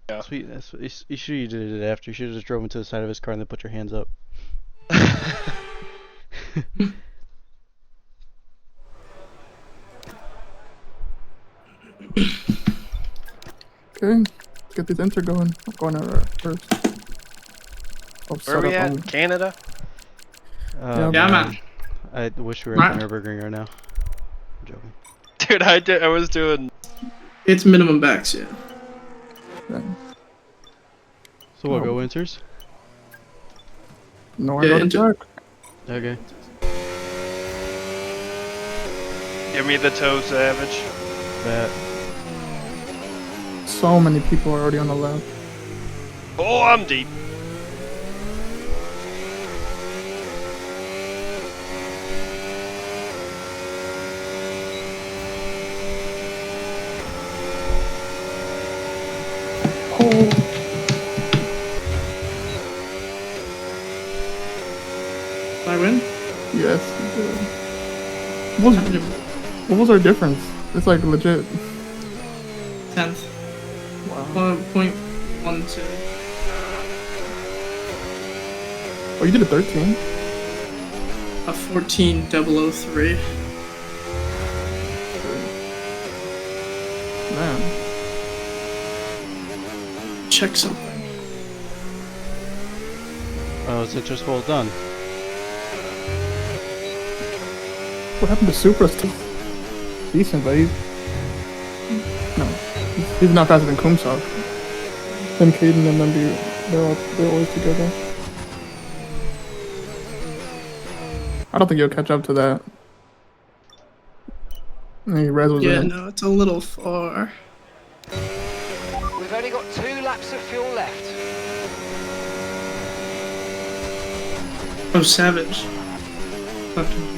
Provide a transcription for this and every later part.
Yeah. Sweet. You should have did it after. You should have just drove into the side of his car and then put your hands up. Okay, get this enter going. I'm going to first. Where are we at? Canada? Yeah, Yeah, man. I wish we were at the Nürburgring right now. I'm joking. Dude, I was doing... It's minimum backs, yeah. So we'll go Winters? No, I go to Jack. Okay. Give me the toe, Savage. That. So many people are already on the left. Oh, I'm deep. Did I win? Yes. What was our difference? It's like legit. 10th. Wow. 1.12. Oh, you did a 13? A 14.003. Man. Check something. Oh, is it just well done? What happened to Supra? Still decent, but he's not faster than Kumsov. Him, Caden, and them they're always together. I don't think you'll catch up to that. Hey, Rez was Yeah, in. no, it's a little far. We've only got 2 laps of fuel left. Oh, Savage. Left him.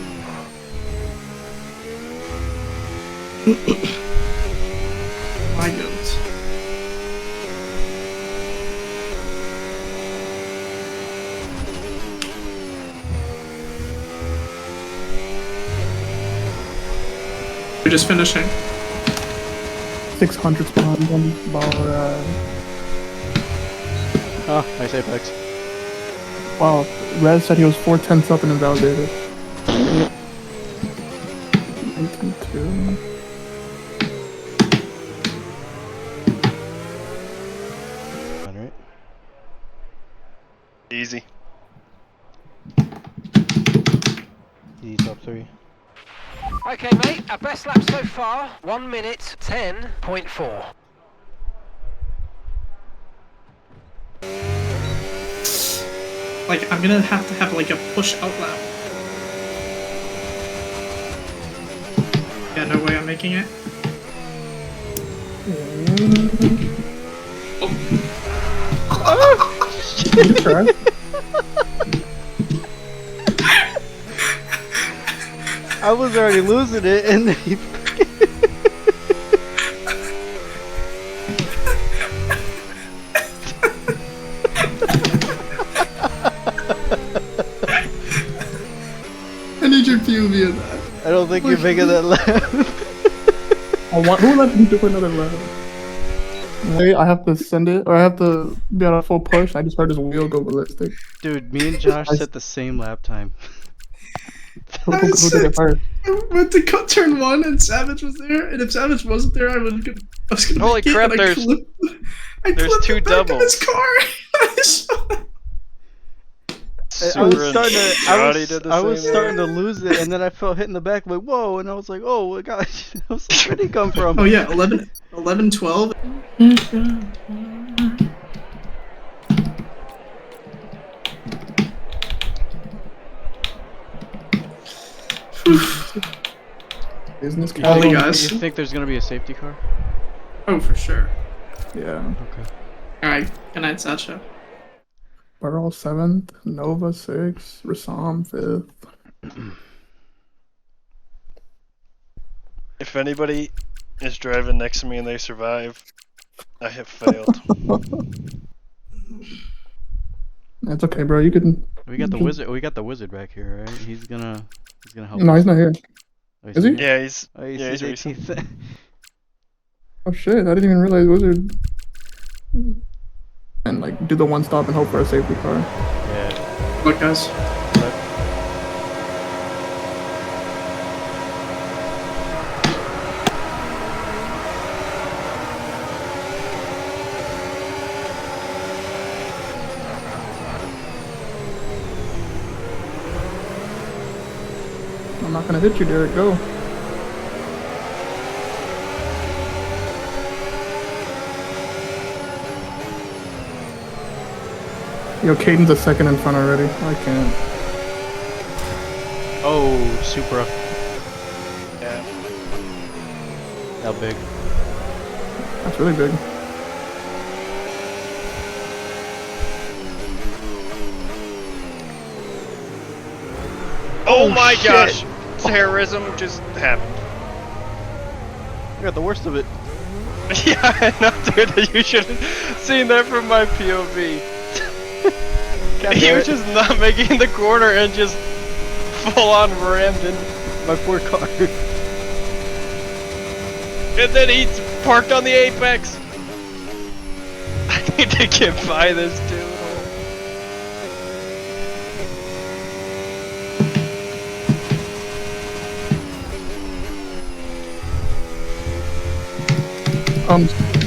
My goats. We're just finishing. 600 behind them. Oh, nice apex. Wow, Rez said he was 4/10 up and invalidated. 19-2. Alright. Easy. Easy top 3. Okay, mate, our best lap so far, 1 minute 10.4. Like, I'm gonna have to have like a push out lap. Yeah, no way I'm making it. I was already losing it, and then he... I need your POV of that. I don't think you're making that lap. Who let me do another lap? Wait, I have to send it, or I have to be on a full push. I just heard his wheel go ballistic. Dude, me and Josh set the same lap time. Who did it first? I went to cut turn 1 and Savage was there, and if Savage wasn't there, I was gonna Holy make it, crap, and there's I clipped 2 the back of doubles. his car. I was starting to Super lose it, and then I felt hit in the back, like whoa, and I was like, oh my gosh, where did he come from? Oh yeah, 11, 12. Business Holy casual. guys. You think there's gonna be a safety car? Oh, for sure. Yeah. Okay. Alright, good night, Sacha. Burrell 7th, Nova 6th, Rassam 5th. If anybody is driving next to me and they survive, I have failed. That's okay, bro. You can. We got the wizard. We got the wizard back here, right? He's gonna help. No, he's not here. Oh, Is he? Yeah, he's Oh, yeah, he's recent. Oh shit! I didn't even realize Wizard. and like do the one stop and hope for a safety car. Yeah. Look, guys. I'm not gonna hit you, Derek. Go. Yo, Caden's a second in front already. I can't. Oh, Supra. Yeah. How big? That's really big. Oh my shit. gosh! Terrorism just happened. I got the worst of it. Yeah, I know, dude. You should have seen that from my POV. He was just not making the corner and just full on rammed in. My poor car. And then he's parked on the apex. I need to get by this dude.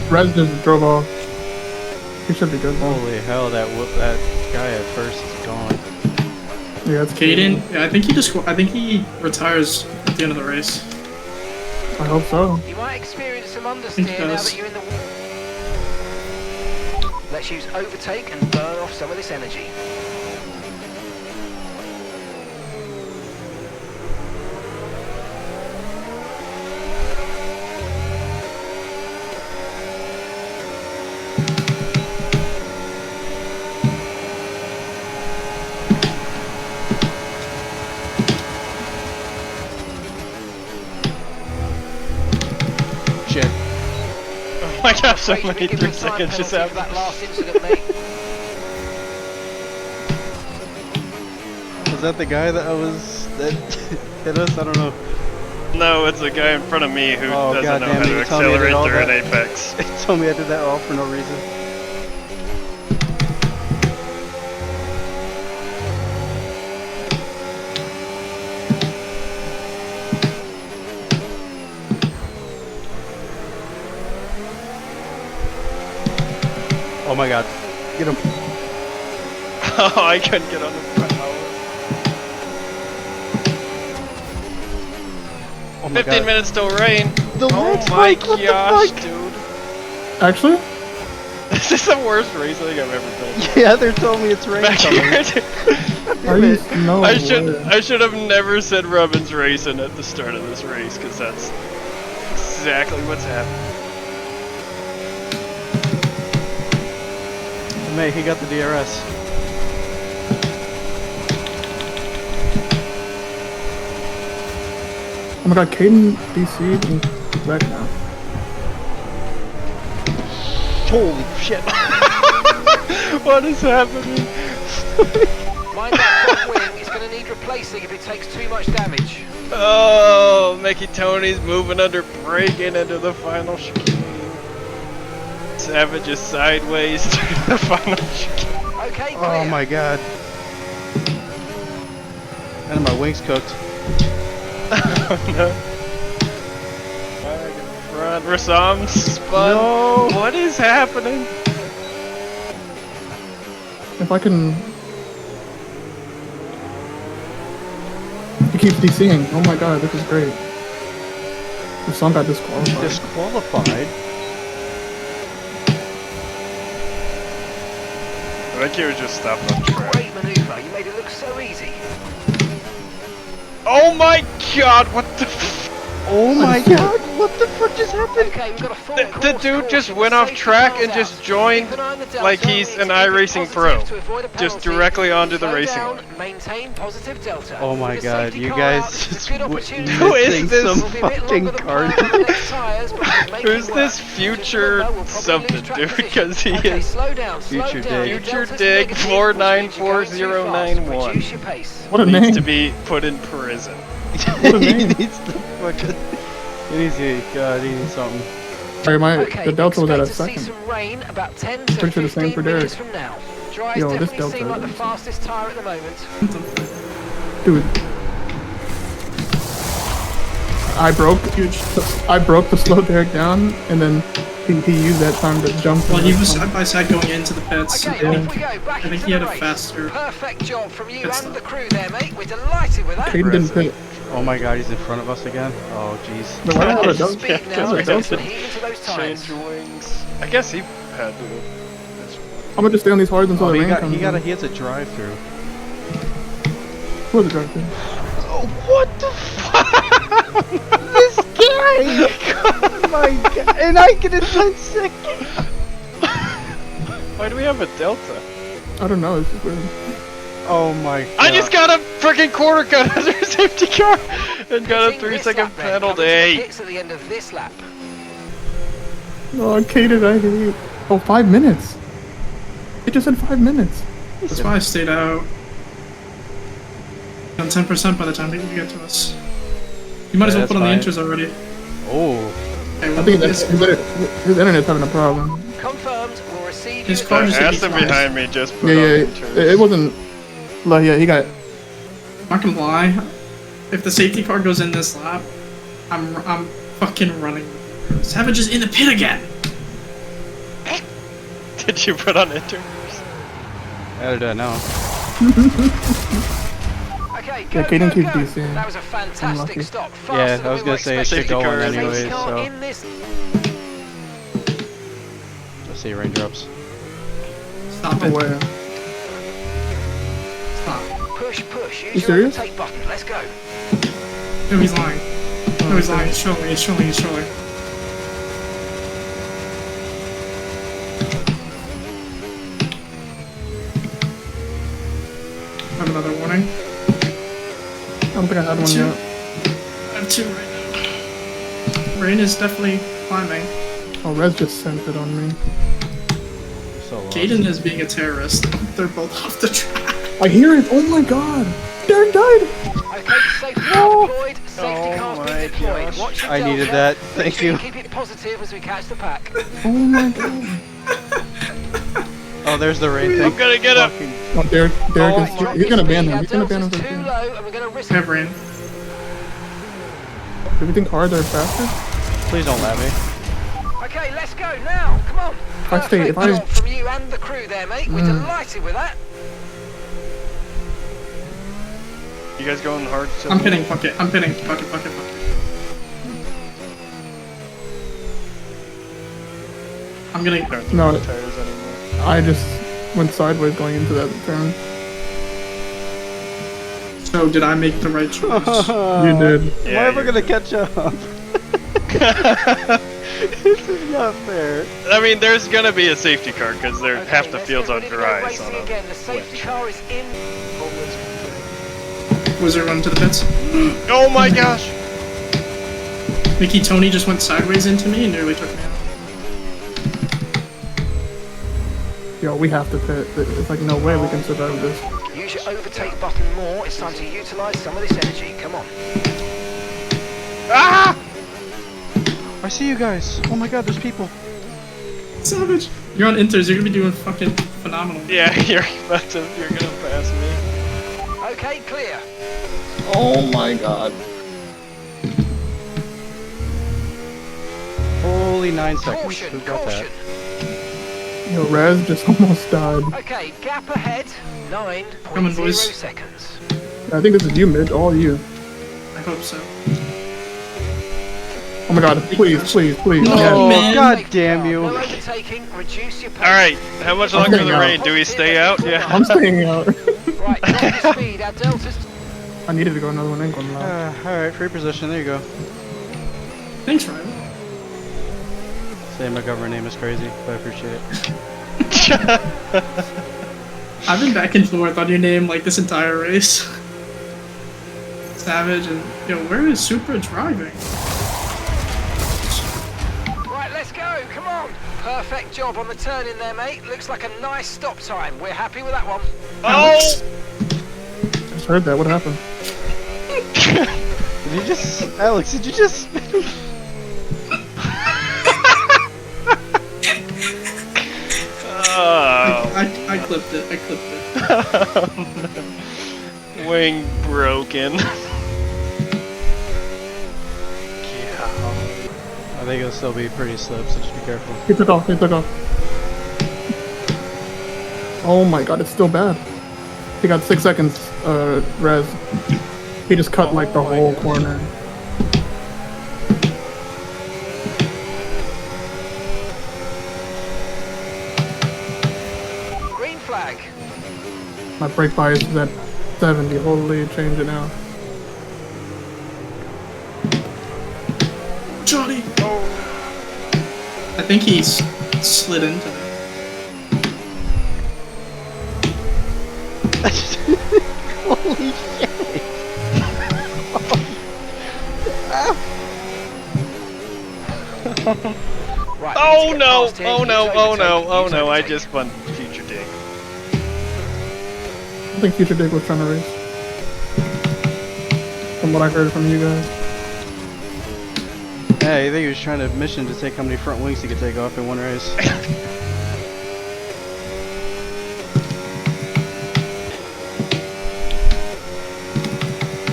Rez just drove off. He should be good. Though. Holy hell, that guy at first is gone. Yeah, it's Caden, yeah, I think he retires at the end of the race. I hope so. You might experience some Think understeer he now does. that you're in the... Let's use overtake and burn off some of this energy. Shit. Oh my gosh, so Afraid many you'll be 3 given a time seconds just penalty for happened. that last incident, mate. Was that the guy that hit us? I don't know. No, it's a guy in front of me who Oh, doesn't know goddamn, how to you told me I did accelerate all through an that. apex. He told me I did that all for no reason. Oh my god. Get him. Oh, I couldn't get on the front. Oh my 15 god. minutes till rain. The Oh lights my break, what the gosh, fuck? dude. Actually, This is the worst race I think I've ever been. Yeah, they're telling me it's rain Back coming. here. are you? No. I way. should have never said Robin's racing at the start of this race because that's exactly what's happening. Mate, he got the DRS. Oh my god, Caden DC'd and he's back now. Holy shit. What is happening? Mind that front wing, it's going to need replacing if it takes too much damage. Oh, Mickey Tony's moving under braking into the final chicane. Savage is sideways to the final chicane. Okay, clear. Oh my god. And my wings cooked. Oh no. Back in front. Rassam spun. No. What is happening? If I can. He keeps DCing. Oh my god, this is great. If some got disqualified. Disqualified? I think he was just stopped on track. Great manoeuvre, you made it look so easy. Oh my god, what the f- Oh my god, what the fuck just happened? Okay, we've got a full The course dude just caution, went off safety track cars and out. just joined Keep an eye on the delta, like he's need an to keep it iRacing positive pro. to avoid a Just penalty. directly onto the Slow racing down, line. maintain positive delta. Oh my With the god, safety you car guys out, this is a just good opportunity. Who is missing this? some We'll be a bit fucking longer than card. planned on the next tyres, but we'll make Who's it this work. future Just remember, we'll probably something, lose track dude? position. Because he Okay, is slow down, slow Future down. Dig. Your Future delta's Dig negative, which means you're going too fast. 494091. Reduce your pace. What a needs name. to be put in prison. What a He name. needs to fucking... He needs to... God, he needs something. Sorry, Okay, the Delta was at a expect to see second. some rain about 10 to Pretty sure the same 15 for Derek. minutes from now. Dry's Yo, this definitely Delta seem like the is- fastest tyre at the moment. Dude. I broke the slow Derek down, and then he used that time to jump. Well, he was side by side going into the pits. Okay, Yeah. off we go, back I think into he had the a race. faster Perfect job from you pit and stop. the crew there, mate. We're delighted with that. Caden didn't pit. Oh my god, he's in front of us again. Oh jeez. But why not a Delta? Speed Yeah, now, a and Delta. some heat into those tyres. Change wings. I guess he had to. I'm gonna just stay on these hards until Oh, the he rain got comes. he has a drive through. Who was the drive through? Oh, what the fuck? This guy! Oh my god! And I get it 10 seconds! Why do we have a Delta? I don't know. It's just weird. Oh my god. I just got a freaking quarter cut under a safety car and got a Pitting 3 this second lap then, coming to the penalty. pits at the end of this lap. Oh, Caden, I hate. Oh, 5 minutes. It just said 5 minutes. That's why I stayed out. On 10% by the time you get to us. You might as Yeah, well put on that's the intros already. Oh. Okay, I well, think that's, his internet's having a problem. Confirmed, we'll receive His you car at just the- hit Aston me twice. behind me just put Yeah, on yeah. intros. It wasn't. Like, yeah, he got. I'm not gonna lie. If the safety car goes in this lap, I'm fucking running. Savage is in the pit again. Did you put on intros? How did I know? Okay, Yeah, go, Caden go, keeps go. DCing. That was a fantastic Unlucky. stop. Yeah, Faster than I was we gonna were say it should expecting. go on Safety anyways, Safety car so in this. let's see raindrops. Stop No it. way. Stop. Push. You Use your serious? overtake button. Let's go. No, he's lying. No, he's lying. He's trolling. He's trolling. He's trolling. I have another warning. I don't think I had one Two. yet. I have 2 right now. Rain is definitely climbing. Oh, Rez just sent it on me. So lost. Jaden is being a terrorist. They're both off the track. I hear it. Oh my god. Derek died. Okay, safety car deployed. Safety Oh car's my been deployed. gosh. Watch your I needed delta. that. Make Thank sure you. Keep it positive as we catch the pack. Oh my god. Oh, there's the rain I'm thing. gonna get him. Fucking- Oh, Derek Oh is. my He's gonna ban him. Our He's gonna ban him delta's for too the low, and we're gonna risk I have rain. Do you think cards are faster? Please don't let me. Okay, let's go now. Come on. If I stay- if I- Perfect job from you and the crew there, mate. We're delighted with that. You guys going hard? I'm pinning. Fuck it. I'm pinning. Fuck it. Fuck it. Fuck it. I'm gonna. No. Tires anymore. I just went sideways going into that turn. So did I make the right choice? You did. Yeah, Am I ever you're gonna catch up? This is not fair. I mean, there's gonna be a safety car because they're Okay, half the let's fields get on ready to go dry. racing So again. The safety car is in. Wizard run to the pits. oh my gosh! Mickey Tony just went sideways into me and nearly took me out. Yo, we have to pit. It's like no way we can survive this. Use your overtake button more. It's time to utilize some of this energy. Come on. Ah! I see you guys. Oh my god, there's people. Savage. You're on inters. You're gonna be doing fucking phenomenal. Yeah, you're gonna pass me. Okay, clear. Oh my god. Holy 9 seconds. Caution, Who got caution. that? Yo, Rez just almost died. Okay, gap ahead. Come on, 9.0 boys. seconds. I think this is you, mid. All you. I hope so. Oh my god. Please, please, please. No. Yeah. Oh, man. god Safety damn car. you. No overtaking. Reduce your pace. All right, how much longer staying the out. rain? Do we stay out? Yeah. I'm staying out. Right, drop your speed. Our delta's. I needed to go another one. Ain't going loud. Alright, free position. There you go. Thanks, Riley. Saying my government name is crazy, but I appreciate it. I've been back and forth on your name like this entire race. Savage and yo, where is Supra driving? Right, let's go. Come on. Perfect job on the turn in there, mate. Looks like a nice stop time. We're happy with that one. Oh! Just heard that. What happened? Did you just... Alex, did you just... I clipped it. I clipped it. Wing broken. I think it'll still be pretty slip, so just be careful. He took off. He took off. Oh my god, it's still bad. He got 6 seconds, res. He just cut like the whole corner. Green flag. My brake bias is at 70. Holy, change it now. Johnny! I think he's slid into it. Holy shit! Right, Oh we need to get no! past him. Oh no! Use Oh no! overtake, Oh use no! I overtake. just spun future dig. I think Future Dick was trying to race. From what I heard from you guys. Yeah, I think he was trying to mission to take how many front wings he could take off in one race.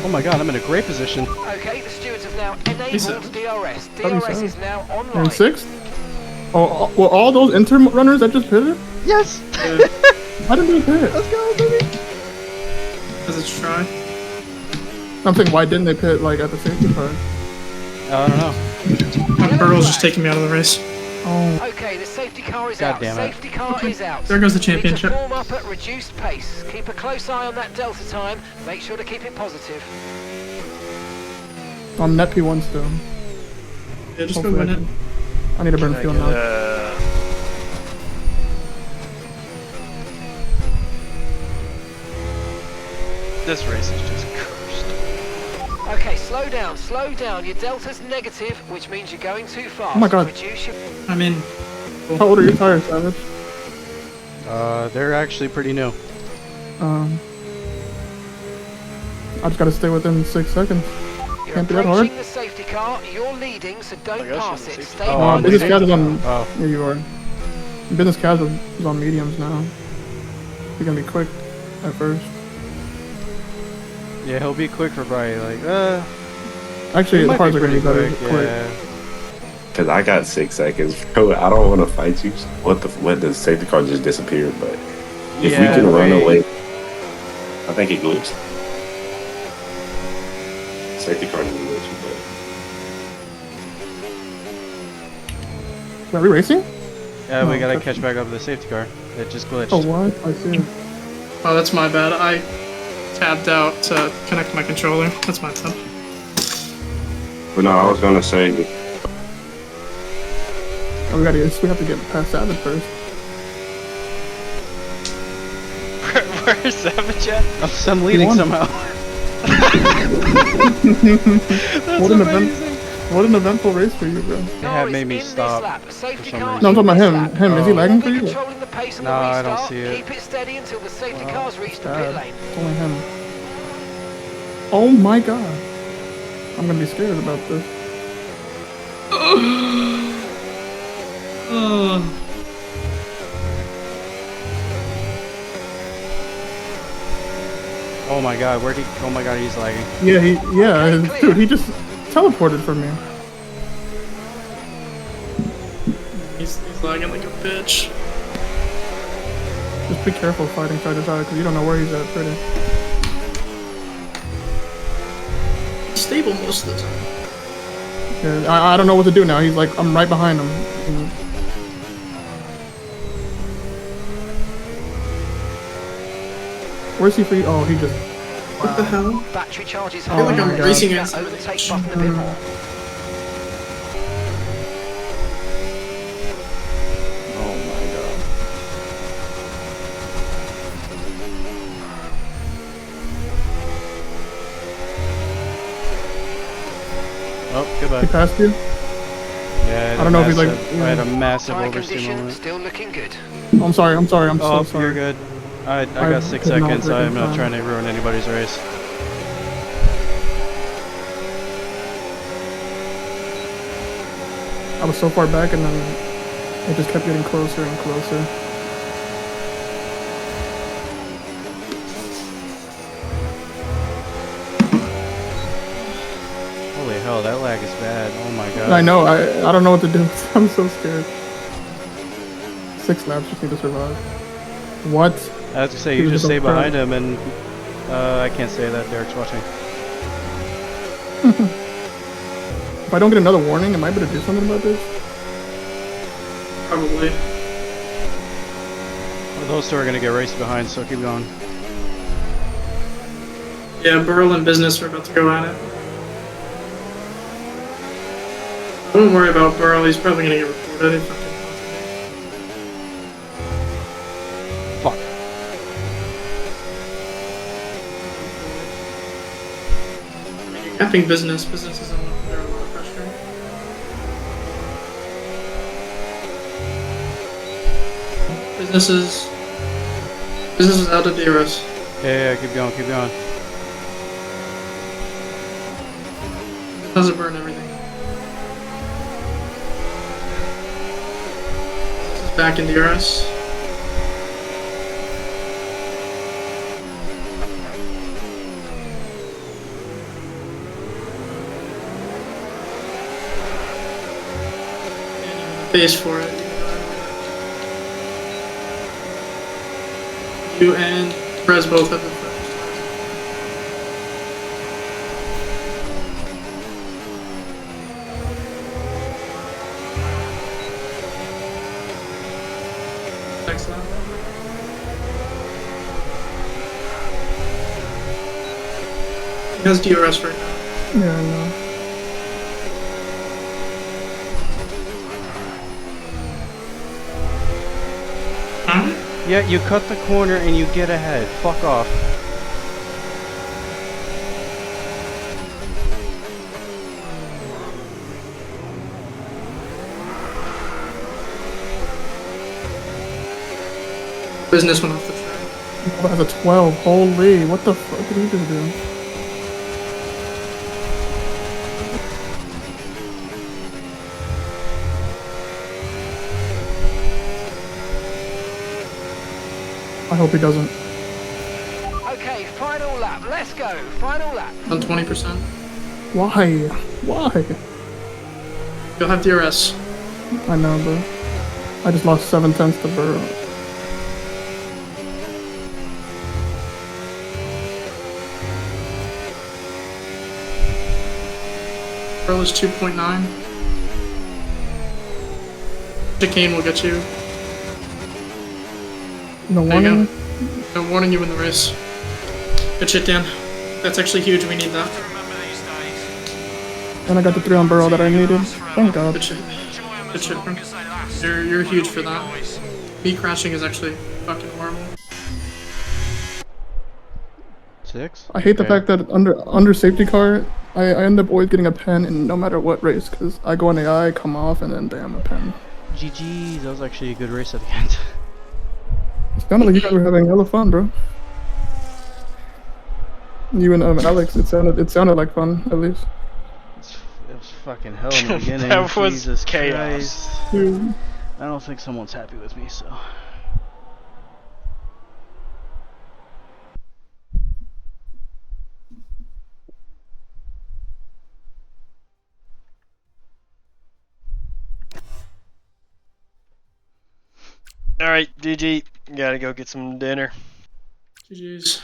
Oh my god, I'm in a great position. Okay, the stewards have now enabled Listen. DRS. DRS 77. is now You're in online. 6th? Oh, well, all those inter runners that just pitted? Yes! Why didn't they pit? Let's go, baby! Does it try? I'm saying, why didn't they pit like at the safety car? I don't know. My Burrow's just taking me out of the race. Oh, Okay, the safety car is God out. damn it. Safety car is out. There goes the Need to championship. form up at reduced pace. Keep a close eye on that delta time. Make sure to keep it positive. I'm net P1 still. Yeah, just go Hopefully win it. I need to burn fuel now. This race is just cursed. Okay, slow down, slow down. Your delta's negative, which means you're going too fast. Oh my God. Reduce your... I'm in. How old are your tires, Savage? They're actually pretty new. I just gotta stay within 6 seconds. You're Can't be that hard. approaching the safety car. You're leading, so don't I guess pass you're it. the Stay safety car. behind Business the Casual safety on. car. Oh. Here you are. Business Casual is on mediums now. You're gonna be quick at first. Yeah, he'll be quick for probably like, Actually, he the might cars be are gonna be pretty better. quick, Quick. yeah. Cause I got 6 seconds, bro. I don't want to fight you. What the safety car just disappeared, but if we Yeah, can run wait. away, I think it glitched. Safety car didn't glitch, Are we racing? Yeah, we No, gotta that's- catch back up to the safety car. It just glitched. Oh, what? I see. Oh, that's my bad. I tabbed out to connect my controller. That's my bad. but no, I was gonna say that Oh, we have to get past Savage first. Where's Savage at? I'm leading won. somehow. That's What an event. amazing. What an eventful race for you, bro. It Car had is made me in this stop lap. Safety some car reason. No, I'm talking about in this him. lap. Him, is he Oh. lagging You'll for be you? controlling the pace on No, the I restart. don't see it. Keep it steady until the safety car's reached the pit Bad. lane. It's only him. Oh my god. I'm gonna be scared about this. Oh my god, where'd he? Oh my god, he's lagging. Yeah, Okay, clear. dude, he just teleported from me. He's lagging like a bitch. Just be careful fighting side to side, because you don't know where he's at, pretty. He's stable most of the time. Yeah, I don't know what to do now. He's like, I'm right behind him. Where's he free? Oh, he just... What the hell? Battery charge is I feel like high. I'm Press racing that against overtake the button a bit more. Oh my god. Oh, goodbye. He passed you? Yeah, I don't know if he's like- I had a massive Tire oversteer condition moment. still looking good. I'm sorry, I'm so Oh, sorry. you're good. I I got 6 could not seconds. freaking I'm not time. trying to ruin anybody's race. I was so far back and then it just kept getting closer and closer. Oh, that lag is bad. Oh my god. I know. I don't know what to do. I'm so scared. 6 laps. Just need to survive. What? I was to say, He you was just just stay a pro. behind him and... I can't say that, Derek's watching. If I don't get another warning, am I able to do something about this? Probably. Well, those two are gonna get raced behind, so keep going. Yeah, Burl and Business are about to go at it. I wouldn't worry about Burl, he's probably gonna get reported. He fucking Fuck. I think Business is under a lot of pressure. Business is out of DRS. Yeah, keep going, keep going. Doesn't burn everything. This is back in DRS. Base for it. You and Rez both have the first. Next lap. He has DRS right now. Yeah, I know. Huh? Yeah, you cut the corner and you get ahead. Fuck off. Business went off the track. That has a 12. Holy, what the fuck did he just do? I hope he doesn't. Okay, final lap. Let's go. Final lap. On 20%. Why? Why? You'll have DRS. I know, bro. I just lost 7 tenths to Burrow. Pearl is 2.9. Chicane will get you. No There you warning? go. No warning you in the race. Good shit, Dan. That's actually huge. We need that. And I got the 3 on Burrow that I needed. Thank God. Good shit. Good shit, bro. You're huge for that. Me crashing is actually fucking horrible. 6? I hate the Okay. fact that under safety car, I end up always getting a pen in no matter what race, because I go on AI, come off, and then damn, a pen. GG, that was actually a good race at the end. It sounded like you guys were having hella fun, bro. You and Alex, it sounded like fun, at least. It was fucking hell in the beginning. That was Jesus chaos. Christ. Dude. I don't think someone's happy with me, so. Alright, GG. Gotta go get some dinner. GG's.